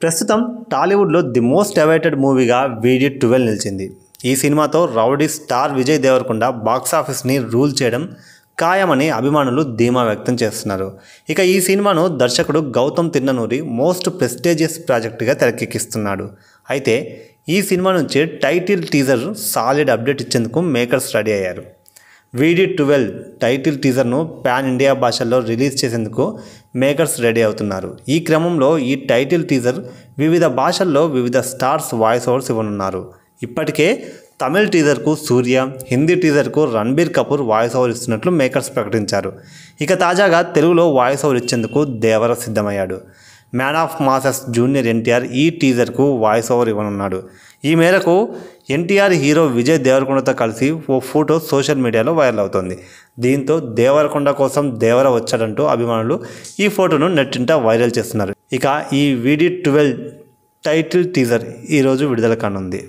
ప్రస్తుతం టాలీవుడ్లో the most awaited మూవీగా VD12 నిలిచింది. ఈ సినిమాతో రౌడీ స్టార్ విజయ్ దేవరకొండ బాక్సాఫీస్ని రూల్ చేయడం ఖాయమని అభిమానులు ధీమా వ్యక్తం చేస్తున్నారు. ఇక ఈ సినిమాను దర్శకుడు గౌతమ్ తిన్ననూరి మోస్ట్ ప్రెస్టీజియస్ ప్రాజెక్టుగా తెరకెక్కిస్తున్నాడు. అయితే ఈ సినిమా నుంచి టైటిల్ టీజర్ సాలిడ్ అప్డేట్ ఇచ్చేందుకు మేకర్స్ రెడీ అయ్యారు. VD12 టైటిల్ టీజర్ను పాన్ ఇండియా భాషల్లో రిలీజ్ చేసేందుకు మేకర్స్ రెడీ అవుతున్నారు. ఈ క్రమంలో ఈ టైటిల్ టీజర్ వివిధ భాషల్లో వివిధ స్టార్స్ వాయిస్ ఓవర్స్ ఇవ్వనున్నారు. ఇప్పటికే తమిళ టీజర్కు సూర్య, హిందీ టీజర్కు రణబీర్ కపూర్ వాయిస్ ఓవర్ ఇస్తున్నట్లు మేకర్స్ ప్రకటించారు. ఇక తాజాగా తెలుగులో వాయిస్ ఓవర్ ఇచ్చేందుకు దేవర సిద్ధమయ్యాడు. Man of masses junior NTR ఈ టీజర్కు వాయిస్ ఓవర్ ఇవ్వనున్నాడు. ఈ మేరకు ఎన్టీఆర్ హీరో విజయ్ దేవరకొండతో కలిసి ఓ ఫోటో సోషల్ మీడియాలో వైరల్ అవుతోంది. దీంతో దేవరకొండ కోసం దేవర వచ్చాడంటూ అభిమానులు ఈ ఫోటోను నెట్టింట వైరల్ చేస్తున్నారు. ఇక ఈ VD12 టైటిల్ టీజర్ ఈరోజు విడుదల కానుంది.